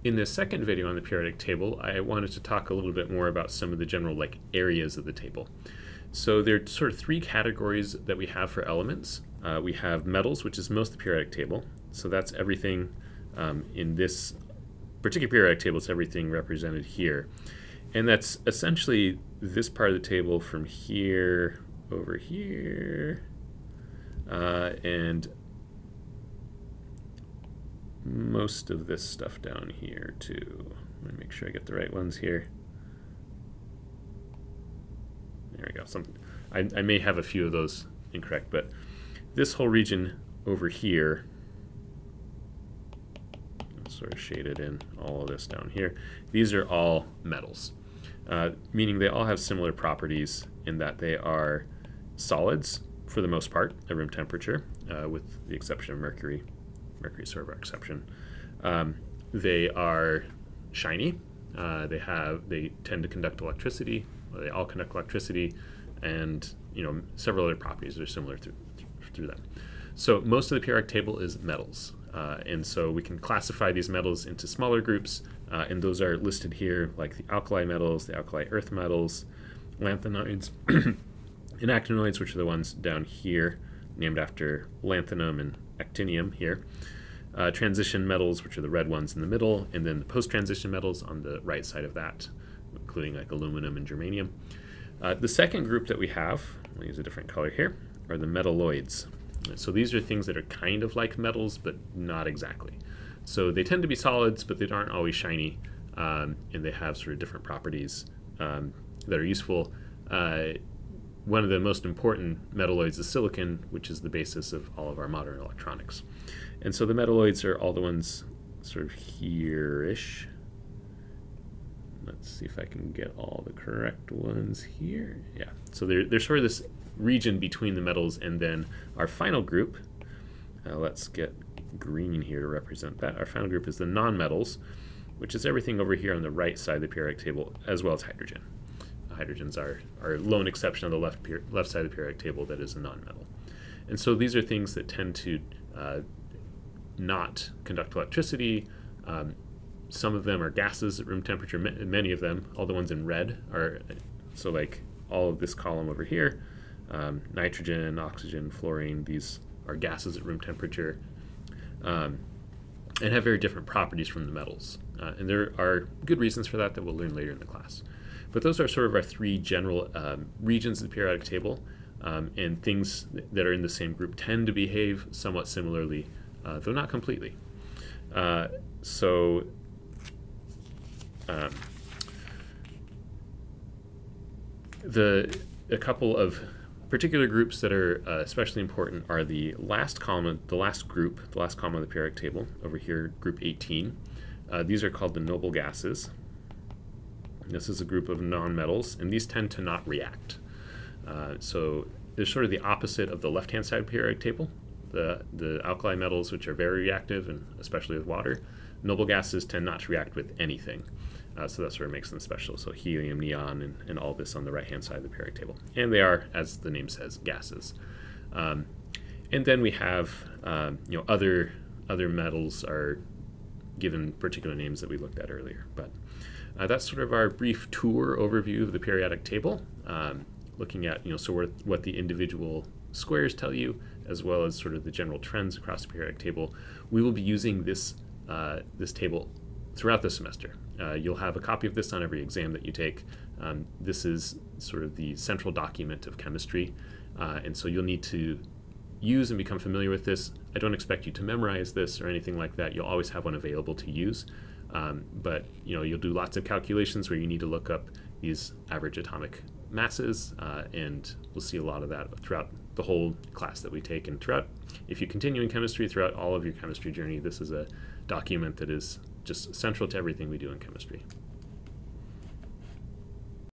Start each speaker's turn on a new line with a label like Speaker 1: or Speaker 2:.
Speaker 1: In this second video on the periodic table, I wanted to talk a little bit more about some of the general areas of the table. So there are sort of three categories that we have for elements. We have metals, which is most of the periodic table. So that's everything in this particular periodic table, it's everything represented here. And that's essentially this part of the table from here over here and most of this stuff down here too. Let me make sure I get the right ones here. There we go. I may have a few of those incorrect, but this whole region over here, sort of shaded in all of this down here, these are all metals, meaning they all have similar properties in that they are solids for the most part at room temperature, with the exception of mercury. Mercury's sort of our exception. They are shiny. They tend to conduct electricity. Well, they all conduct electricity, and several other properties that are similar through them. So most of the periodic table is metals, and so we can classify these metals into smaller groups, and those are listed here, like the alkali metals, the alkali earth metals, lanthanoids, and actinoids, which are the ones down here, named after lanthanum and actinium here. Transition metals, which are the red ones in the middle, and then the post-transition metals on the right side of that, including like aluminum and germanium. The second group that we have, I'll use a different color here, are the metalloids. So these are things that are kind of like metals, but not exactly. So they tend to be solids, but they aren't always shiny, and they have sort of different properties that are useful. One of the most important metalloids is silicon, which is the basis of all of our modern electronics. And so the metalloids are all the ones sort of here-ish. Let's see if I can get all the correct ones here. Yeah, so they're sort of this region between the metals and then our final group. Let's get green here to represent that. Our final group is the non-metals, which is everything over here on the right side of the periodic table, as well as hydrogen. Hydrogen's our lone exception on the left side of the periodic table that is a non-metal. And so these are things that tend to not conduct electricity. Some of them are gases at room temperature. Many of them, all the ones in red, are, so like all of this column over here, nitrogen, oxygen, fluorine, these are gases at room temperature, and have very different properties from the metals. And there are good reasons for that we'll learn later in the class. But those are sort of our three general regions of the periodic table, and things that are in the same group tend to behave somewhat similarly, though not completely. A couple of particular groups that are especially important are the last column, the last column of the periodic table over here, group 18. These are called the noble gases. This is a group of nonmetals, and these tend to not react. So they're sort of the opposite of the left-hand side of the periodic table. The alkali metals, which are very reactive, and especially with water. Noble gases tend not to react with anything. So that sort of makes them special. So helium, neon, and all this on the right-hand side of the periodic table. And they are, as the name says, gases. And then we have, other metals are given particular names that we looked at earlier. But that's sort of our brief tour overview of the periodic table, looking at what the individual squares tell you, as well as sort of the general trends across the periodic table. We will be using this table throughout the semester. You'll have a copy of this on every exam that you take. This is sort of the central document of chemistry, and so you'll need to use and become familiar with this. I don't expect you to memorize this or anything like that. You'll always have one available to use. But you'll do lots of calculations where you need to look up these average atomic masses, and we'll see a lot of that throughout the whole class that we take, and if you continue in chemistry, throughout all of your chemistry journey, this is a document that is just central to everything we do in chemistry.